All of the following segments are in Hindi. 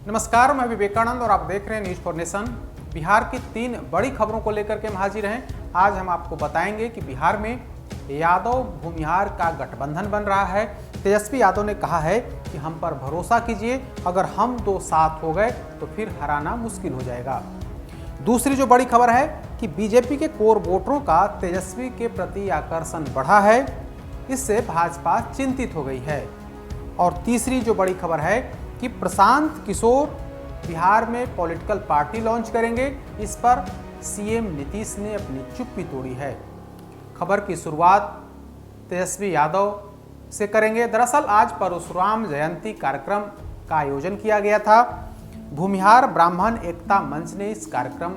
नमस्कार, मैं विवेकानंद और आप देख रहे हैं न्यूज फॉर नेशन। बिहार की 3 बड़ी खबरों को लेकर के हम हाजिर हैं। आज हम आपको बताएंगे कि बिहार में यादव भूमिहार का गठबंधन बन रहा है। तेजस्वी यादव ने कहा है कि हम पर भरोसा कीजिए, अगर हम 2 साथ हो गए तो फिर हराना मुश्किल हो जाएगा। दूसरी जो बड़ी खबर है कि बीजेपी के कोर वोटरों का तेजस्वी के प्रति आकर्षण बढ़ा है, इससे भाजपा चिंतित हो गई है। और तीसरी जो बड़ी खबर है कि प्रशांत किशोर बिहार में पॉलिटिकल पार्टी लॉन्च करेंगे, इस पर सीएम नीतीश ने अपनी चुप्पी तोड़ी है। खबर की शुरुआत तेजस्वी यादव से करेंगे। दरअसल आज परशुराम जयंती कार्यक्रम का आयोजन किया गया था। भूमिहार ब्राह्मण एकता मंच ने इस कार्यक्रम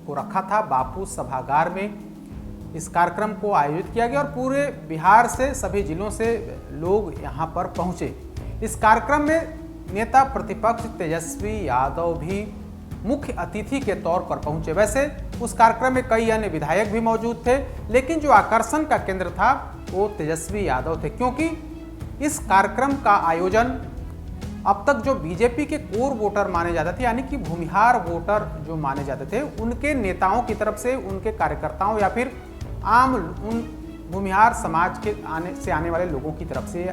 को रखा था। बापू सभागार में इस कार्यक्रम को आयोजित किया गया और पूरे बिहार से, सभी जिलों से लोग यहां पर पहुंचे। इस कार्यक्रम में नेता प्रतिपक्ष तेजस्वी यादव भी मुख्य अतिथि के तौर पर पहुंचे। वैसे उस कार्यक्रम में कई अन्य विधायक भी मौजूद थे, लेकिन जो आकर्षण का केंद्र था वो तेजस्वी यादव थे, क्योंकि इस कार्यक्रम का आयोजन अब तक जो बीजेपी के कोर वोटर माने जाते थे, यानी कि भूमिहार वोटर जो माने जाते थे, उनके नेताओं की तरफ से, उनके कार्यकर्ताओं या फिर आम उन भूमिहार समाज के आने वाले लोगों की तरफ से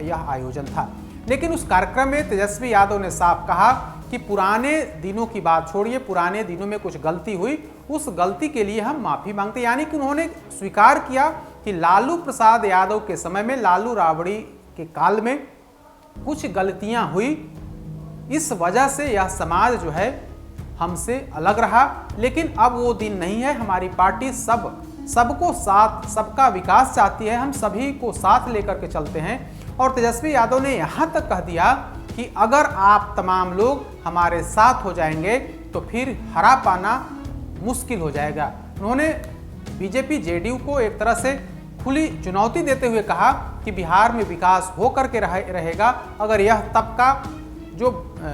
यह आयोजन था। लेकिन उस कार्यक्रम में तेजस्वी यादव ने साफ कहा कि पुराने दिनों की बात छोड़िए, पुराने दिनों में कुछ गलती हुई, उस गलती के लिए हम माफी मांगते। यानी कि उन्होंने स्वीकार किया कि लालू प्रसाद यादव के समय में, लालू राबड़ी के काल में कुछ गलतियां हुई, इस वजह से यह समाज जो है हमसे अलग रहा। लेकिन अब वो दिन नहीं है। हमारी पार्टी सबको साथ, सबका विकास चाहती है, हम सभी को साथ लेकर के चलते हैं। और तेजस्वी यादव ने यहां तक कह दिया कि अगर आप तमाम लोग हमारे साथ हो जाएंगे तो फिर हरा पाना मुश्किल हो जाएगा। उन्होंने बीजेपी जेडीयू को एक तरह से खुली चुनौती देते हुए कहा कि बिहार में विकास हो करके रहेगा अगर यह तबका, जो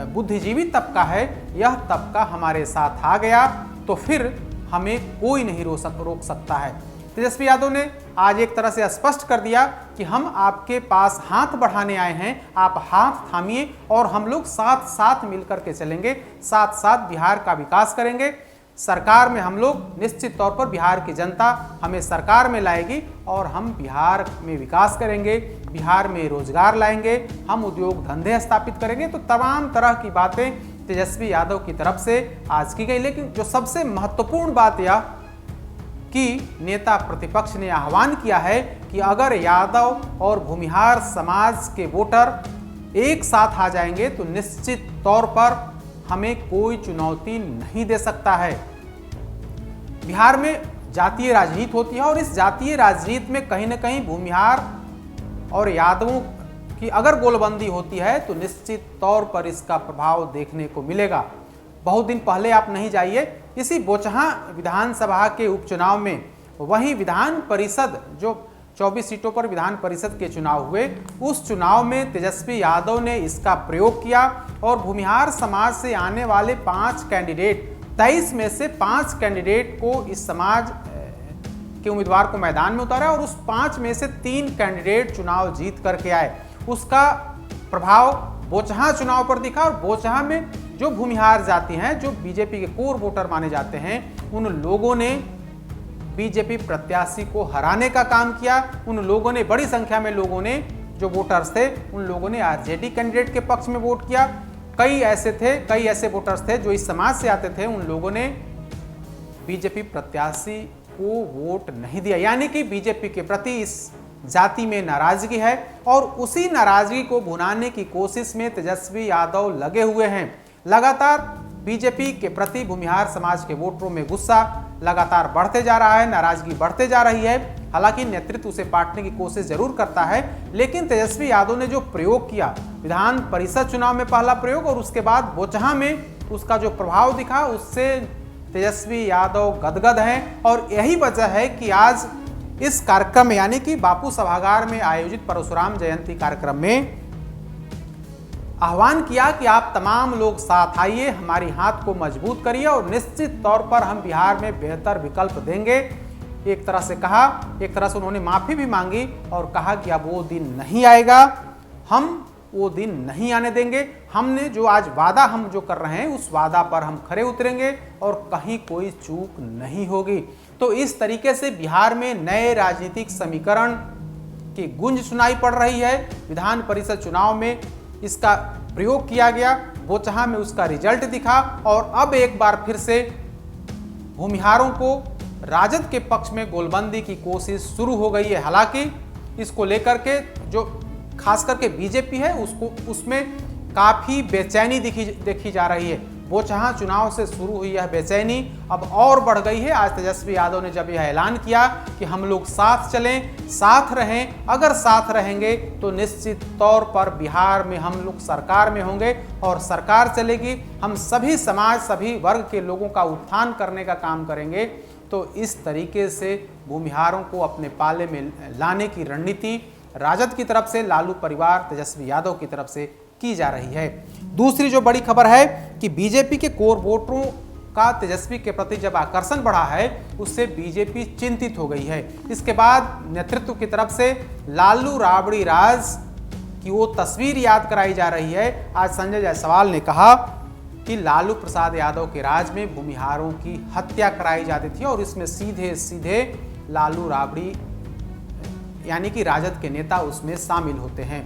बुद्धिजीवी तबका है, यह तबका हमारे साथ आ गया तो फिर हमें कोई नहीं रोक सकता है। तेजस्वी यादव ने आज एक तरह से स्पष्ट कर दिया कि हम आपके पास हाथ बढ़ाने आए हैं, आप हाथ थामिए और हम लोग साथ साथ मिलकर के चलेंगे, साथ साथ बिहार का विकास करेंगे। सरकार में हम लोग निश्चित तौर पर, बिहार की जनता हमें सरकार में लाएगी और हम बिहार में विकास करेंगे, बिहार में रोजगार लाएंगे, हम उद्योग धंधे स्थापित करेंगे। तो तमाम तरह की बातें तेजस्वी यादव की तरफ से आज की गई। लेकिन जो सबसे महत्वपूर्ण बात यह कि नेता प्रतिपक्ष ने आह्वान किया है कि अगर यादव और भूमिहार समाज के वोटर एक साथ आ जाएंगे तो निश्चित तौर पर हमें कोई चुनौती नहीं दे सकता है। बिहार में जातीय राजनीति होती है और इस जातीय राजनीति में कहीं ना कहीं भूमिहार और यादवों की अगर गोलबंदी होती है तो निश्चित तौर पर इसका प्रभाव देखने को मिलेगा। बहुत दिन पहले आप नहीं जाइए, इसी बोचहां विधानसभा के उपचुनाव में, वही विधान परिषद जो 24 सीटों पर विधान परिषद के चुनाव हुए, उस चुनाव में तेजस्वी यादव ने इसका प्रयोग किया और भूमिहार समाज से आने वाले 5 कैंडिडेट, 23 में से 5 कैंडिडेट को इस समाज के उम्मीदवार को मैदान में उतारा और उस 5 में से 3 कैंडिडेट चुनाव जीत करके आए। उसका प्रभाव बोचहां चुनाव पर दिखा और बोचहां में जो भूमिहार जाति हैं, जो बीजेपी के कोर वोटर माने जाते हैं, उन लोगों ने बीजेपी प्रत्याशी को हराने का काम किया। उन लोगों ने, बड़ी संख्या में लोगों ने, जो वोटर्स थे, उन लोगों ने आरजेडी कैंडिडेट के पक्ष में वोट किया। कई ऐसे वोटर्स थे जो इस समाज से आते थे, उन लोगों ने बीजेपी प्रत्याशी को वोट नहीं दिया। यानी कि बीजेपी के प्रति इस जाति में नाराजगी है और उसी नाराजगी को भुनाने की कोशिश में तेजस्वी यादव लगे हुए हैं। लगातार बीजेपी के प्रति भूमिहार समाज के वोटरों में गुस्सा लगातार बढ़ते जा रहा है, नाराजगी बढ़ते जा रही है। हालांकि नेतृत्व उसे बांटने की कोशिश जरूर करता है, लेकिन तेजस्वी यादव ने जो प्रयोग किया, विधान परिषद चुनाव में पहला प्रयोग और उसके बाद बोचहां में उसका जो प्रभाव दिखा, उससे तेजस्वी यादव गदगद हैं। और यही वजह है कि आज इस कार्यक्रम में, यानी कि बापू सभागार में आयोजित परशुराम जयंती कार्यक्रम में आह्वान किया कि आप तमाम लोग साथ आइए, हमारी हाथ को मजबूत करिए और निश्चित तौर पर हम बिहार में बेहतर विकल्प देंगे। एक तरह से कहा, एक तरह से उन्होंने माफी भी मांगी और कहा कि अब वो दिन नहीं आएगा, हम वो दिन नहीं आने देंगे। हमने जो आज वादा हम जो कर रहे हैं उस वादा पर हम खरे उतरेंगे और कहीं कोई चूक नहीं होगी। तो इस तरीके से बिहार में नए राजनीतिक समीकरण की गूंज सुनाई पड़ रही है। विधान परिषद चुनाव में इसका प्रयोग किया गया, बोचहा में उसका रिजल्ट दिखा और अब एक बार फिर से भूमिहारों को राजद के पक्ष में गोलबंदी की कोशिश शुरू हो गई है। हालांकि इसको लेकर के जो खास करके बीजेपी है उसमें काफी बेचैनी देखी जा रही है। बोचहा चुनाव से शुरू हुई यह बेचैनी अब और बढ़ गई है। आज तेजस्वी यादव ने जब यह ऐलान किया कि हम लोग साथ चलें, साथ रहें, अगर साथ रहेंगे तो निश्चित तौर पर बिहार में हम लोग सरकार में होंगे और सरकार चलेगी, हम सभी समाज सभी वर्ग के लोगों का उत्थान करने का काम करेंगे। तो इस तरीके से भूमिहारों को अपने पाले में लाने की रणनीति राजद की तरफ से, लालू परिवार तेजस्वी यादव की तरफ से की जा रही है। दूसरी जो बड़ी खबर है कि बीजेपी के कोर वोटरों का तेजस्वी के प्रति जब आकर्षण बढ़ा है उससे बीजेपी चिंतित हो गई है। इसके बाद नेतृत्व की तरफ से लालू राबड़ी राज की वो तस्वीर याद कराई जा रही है। आज संजय जायसवाल ने कहा कि लालू प्रसाद यादव के राज में भूमिहारों की हत्या कराई जाती थी और इसमें सीधे सीधे लालू राबड़ी यानी कि राजद के नेता उसमें शामिल होते हैं।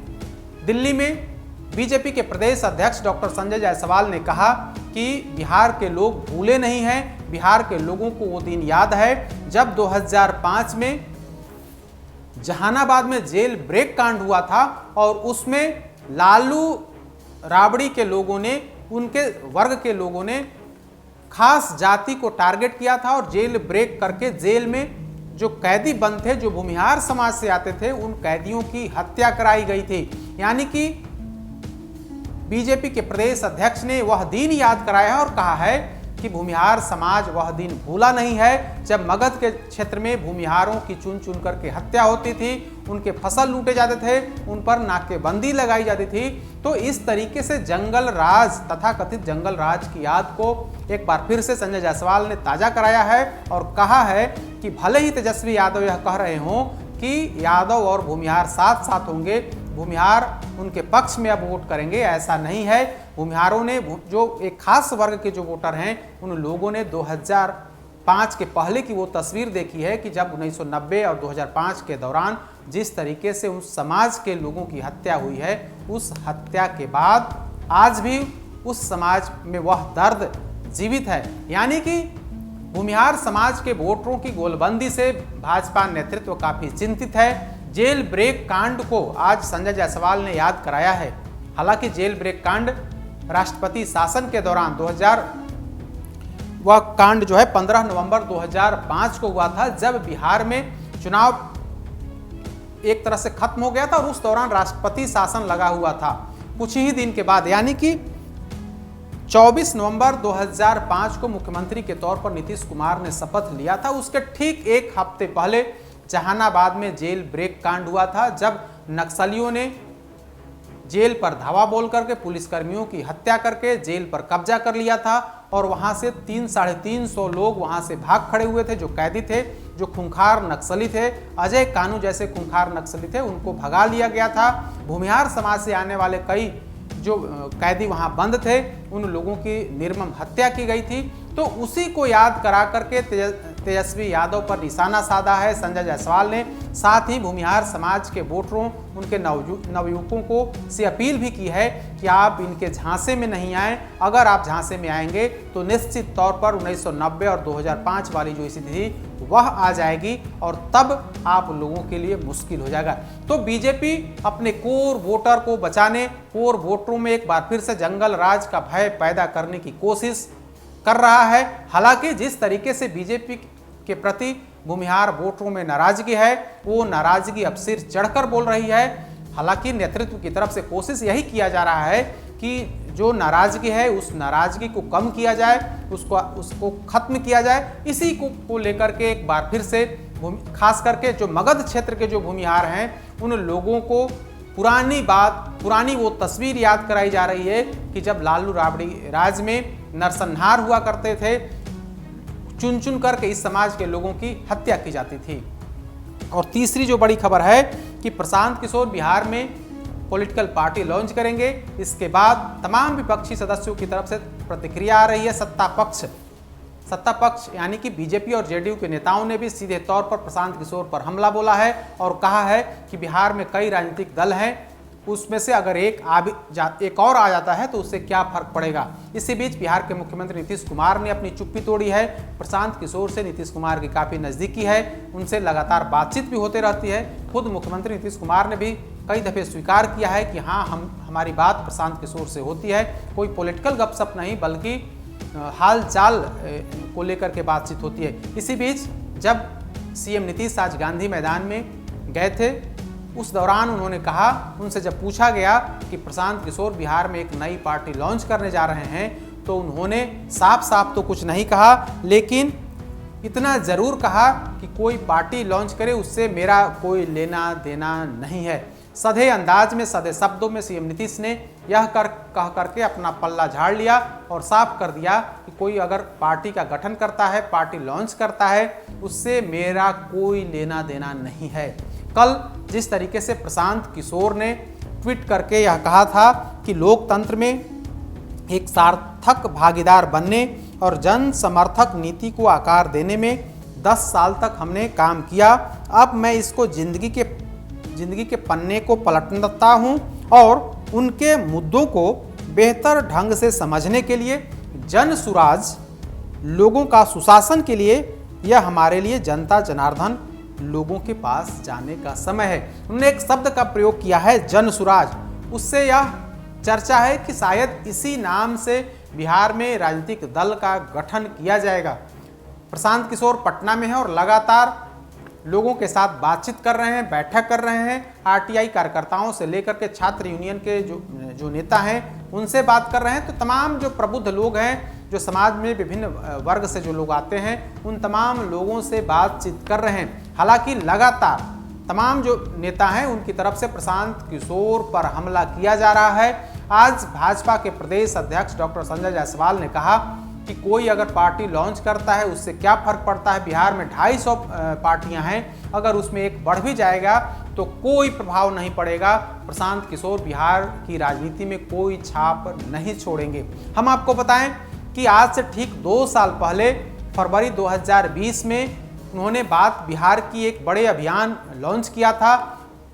दिल्ली में बीजेपी के प्रदेश अध्यक्ष डॉक्टर संजय जायसवाल ने कहा कि बिहार के लोग भूले नहीं हैं, बिहार के लोगों को वो दिन याद है जब 2005 में जहानाबाद में जेल ब्रेक कांड हुआ था और उसमें लालू राबड़ी के लोगों ने, उनके वर्ग के लोगों ने खास जाति को टारगेट किया था और जेल ब्रेक करके जेल में जो कैदी बंद थे, जो भूमिहार समाज से आते थे, उन कैदियों की हत्या कराई गई थी। यानी कि बीजेपी के प्रदेश अध्यक्ष ने वह दिन याद कराया है और कहा है कि भूमिहार समाज वह दिन भूला नहीं है जब मगध के क्षेत्र में भूमिहारों की चुन चुन करके हत्या होती थी, उनके फसल लूटे जाते थे, उन पर नाकेबंदी लगाई जाती थी। तो इस तरीके से जंगल राज, तथा कथित जंगल राज की याद को एक बार फिर से संजय जायसवाल ने ताजा कराया है और कहा है कि भले ही तेजस्वी यादव यह कह रहे हों कि यादव और भूमिहार साथ साथ होंगे, भूमिहार उनके पक्ष में अब वोट करेंगे, ऐसा नहीं है। भूमिहारों ने, जो एक खास वर्ग के जो वोटर हैं, उन लोगों ने 2005 के पहले की वो तस्वीर देखी है कि जब 1990 और 2005 के दौरान जिस तरीके से उस समाज के लोगों की हत्या हुई है, उस हत्या के बाद आज भी उस समाज में वह दर्द जीवित है। यानी कि भूमिहार समाज के वोटरों की गोलबंदी से भाजपा नेतृत्व काफी चिंतित है। जेल ब्रेक कांड को आज संजय जायसवाल ने याद कराया है। हालांकि जेल ब्रेक कांड राष्ट्रपति शासन के दौरान वह कांड जो है 15 नवंबर 2005 को हुआ था, जब बिहार में चुनाव एक तरह से खत्म हो गया था और उस दौरान राष्ट्रपति शासन लगा हुआ था। कुछ ही दिन के बाद यानी कि 24 नवंबर 2005 को मुख्यमंत्री के तौर पर नीतीश कुमार ने शपथ लिया था। उसके ठीक एक हफ्ते पहले जहानाबाद में जेल ब्रेक कांड हुआ था, जब नक्सलियों ने जेल पर धावा बोल करके पुलिसकर्मियों की हत्या करके जेल पर कब्जा कर लिया था और वहां से 300-350 लोग वहां से भाग खड़े हुए थे। जो कैदी थे, जो खूंखार नक्सली थे, अजय कानू जैसे खूंखार नक्सली थे, उनको भगा लिया गया था। भूमिहार समाज से आने वाले कई जो कैदी वहां बंद थे, उन लोगों की निर्मम हत्या की गई थी। तो उसी को याद करा करके तेजस्वी यादव पर निशाना साधा है संजय जायसवाल ने। साथ ही भूमिहार समाज के वोटरों, उनके नवयुवकों को से अपील भी की है कि आप इनके झांसे में नहीं आएं। अगर आप झांसे में आएंगे तो निश्चित तौर पर 1990 और 2005 वाली जो स्थिति थी वह आ जाएगी और तब आप लोगों के लिए मुश्किल हो जाएगा। तो बीजेपी अपने कोर वोटर को बचाने, कोर वोटरों में एक बार फिर से जंगल राज का भय पैदा करने की कोशिश कर रहा है। हालांकि जिस तरीके से बीजेपी के प्रति भूमिहार वोटरों में नाराजगी है, वो नाराजगी अब सिर चढ़कर बोल रही है। हालांकि नेतृत्व की तरफ से कोशिश यही किया जा रहा है कि जो नाराजगी है उस नाराजगी को कम किया जाए, उसको खत्म किया जाए। इसी को लेकर के एक बार फिर से खास करके जो मगध क्षेत्र के जो भूमिहार हैं, उन लोगों को पुरानी वो तस्वीर याद कराई जा रही है कि जब लालू राबड़ी राज में नरसंहार हुआ करते थे, चुन चुन करके इस समाज के लोगों की हत्या की जाती थी। और तीसरी जो बड़ी खबर है कि प्रशांत किशोर बिहार में पॉलिटिकल पार्टी लॉन्च करेंगे। इसके बाद तमाम विपक्षी सदस्यों की तरफ से प्रतिक्रिया आ रही है। सत्ता पक्ष यानी कि बीजेपी और जेडीयू के नेताओं ने भी सीधे तौर पर प्रशांत किशोर पर हमला बोला है और कहा है कि बिहार में कई राजनीतिक दल हैं, उसमें से अगर एक और आ जाता है तो उससे क्या फर्क पड़ेगा। इसी बीच बिहार के मुख्यमंत्री नीतीश कुमार ने अपनी चुप्पी तोड़ी है। प्रशांत किशोर से नीतीश कुमार की काफ़ी नज़दीकी है, उनसे लगातार बातचीत भी होती रहती है। खुद मुख्यमंत्री नीतीश कुमार ने भी कई दफ़े स्वीकार किया है कि हाँ, हमारी बात प्रशांत किशोर से होती है, कोई पॉलिटिकल गपशप नहीं बल्कि हाल चाल को लेकर के बातचीत होती है। इसी बीच जब सीएम नीतीश आज गांधी मैदान में गए थे, उस दौरान उन्होंने कहा, उनसे जब पूछा गया कि प्रशांत किशोर बिहार में एक नई पार्टी लॉन्च करने जा रहे हैं, तो उन्होंने साफ साफ तो कुछ नहीं कहा, लेकिन इतना ज़रूर कहा कि कोई पार्टी लॉन्च करे उससे मेरा कोई लेना देना नहीं है। सधे अंदाज में, सधे शब्दों में सीएम नीतीश ने यह कह करके अपना पल्ला झाड़ लिया और साफ कर दिया कि कोई अगर पार्टी का गठन करता है, पार्टी लॉन्च करता है, उससे मेरा कोई लेना देना नहीं है। कल जिस तरीके से प्रशांत किशोर ने ट्वीट करके यह कहा था कि लोकतंत्र में एक सार्थक भागीदार बनने और जन समर्थक नीति को आकार देने में 10 साल तक हमने काम किया, अब मैं इसको जिंदगी के पन्ने को पलटता हूं और उनके मुद्दों को बेहतर ढंग से समझने के लिए, जन सुराज लोगों का सुशासन के लिए, यह हमारे लिए जनता जनार्दन लोगों के पास जाने का समय है। उन्होंने एक शब्द का प्रयोग किया है, जन सुराज। उससे यह चर्चा है कि शायद इसी नाम से बिहार में राजनीतिक दल का गठन किया जाएगा। प्रशांत किशोर पटना में है और लगातार लोगों के साथ बातचीत कर रहे हैं, बैठक कर रहे हैं। आरटीआई कार्यकर्ताओं से लेकर के छात्र यूनियन के जो नेता हैं उनसे बात कर रहे हैं। तो तमाम जो प्रबुद्ध लोग हैं, जो समाज में विभिन्न वर्ग से जो लोग आते हैं, उन तमाम लोगों से बातचीत कर रहे हैं। हालांकि लगातार तमाम जो नेता हैं उनकी तरफ से प्रशांत किशोर पर हमला किया जा रहा है। आज भाजपा के प्रदेश अध्यक्ष डॉक्टर संजय जायसवाल ने कहा कि कोई अगर पार्टी लॉन्च करता है उससे क्या फर्क पड़ता है, बिहार में 250 पार्टियां हैं, अगर उसमें एक बढ़ भी जाएगा तो कोई प्रभाव नहीं पड़ेगा। प्रशांत किशोर बिहार की राजनीति में कोई छाप नहीं छोड़ेंगे। हम आपको बताएं कि आज से ठीक 2 साल पहले फरवरी 2020 में उन्होंने बिहार की एक बड़े अभियान लॉन्च किया था।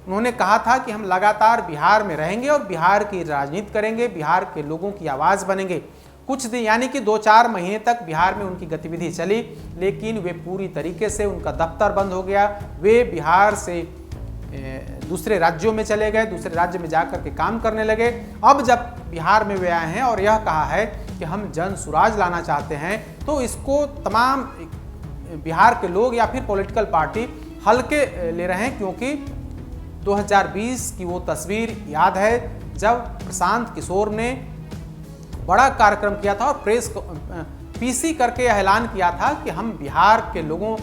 उन्होंने कहा था कि हम लगातार बिहार में रहेंगे और बिहार की राजनीति करेंगे, बिहार के लोगों की आवाज़ बनेंगे। कुछ दिन यानी कि 2-4 महीने तक बिहार में उनकी गतिविधि चली, लेकिन वे पूरी तरीके से, उनका दफ्तर बंद हो गया। वे बिहार से दूसरे राज्यों में चले गए, दूसरे राज्य में जाकर के काम करने लगे। अब जब बिहार में वे आए हैं और यह कहा है कि हम जन सुराज लाना चाहते हैं, तो इसको तमाम बिहार के लोग या फिर पॉलिटिकल पार्टी हल्के ले रहे हैं, क्योंकि 2020 की वो तस्वीर याद है जब प्रशांत किशोर ने बड़ा कार्यक्रम किया था और पीसी करके ऐलान किया था कि हम बिहार के लोगों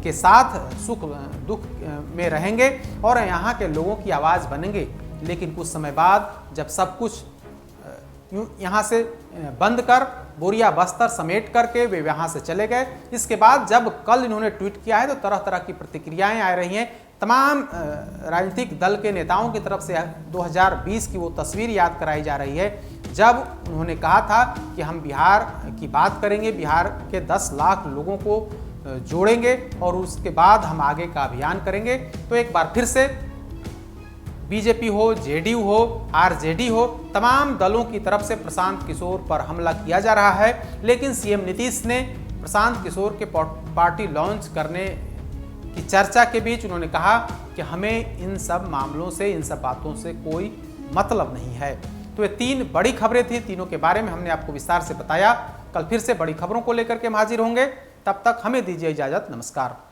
के साथ सुख दुख में रहेंगे और यहाँ के लोगों की आवाज़ बनेंगे। लेकिन कुछ समय बाद जब सब कुछ यहाँ से बंद कर बोरिया बस्तर समेट करके वे यहाँ से चले गए, इसके बाद जब कल इन्होंने ट्वीट किया है तो तरह तरह की प्रतिक्रियाएं आ रही हैं। तमाम राजनीतिक दल के नेताओं की तरफ से 2020 की वो तस्वीर याद कराई जा रही है जब उन्होंने कहा था कि हम बिहार की बात करेंगे, बिहार के 10 लाख लोगों को जोड़ेंगे और उसके बाद हम आगे का अभियान करेंगे। तो एक बार फिर से बीजेपी हो, जेडीयू हो, आरजेडी हो, तमाम दलों की तरफ से प्रशांत किशोर पर हमला किया जा रहा है। लेकिन सीएम नीतीश ने प्रशांत किशोर के पार्टी लॉन्च करने की चर्चा के बीच उन्होंने कहा कि हमें इन सब मामलों से, इन सब बातों से कोई मतलब नहीं है। तो ये 3 बड़ी खबरें थी, तीनों के बारे में हमने आपको विस्तार से बताया। कल फिर से बड़ी खबरों को लेकर के हम हाजिर होंगे, तब तक हमें दीजिए इजाजत। नमस्कार।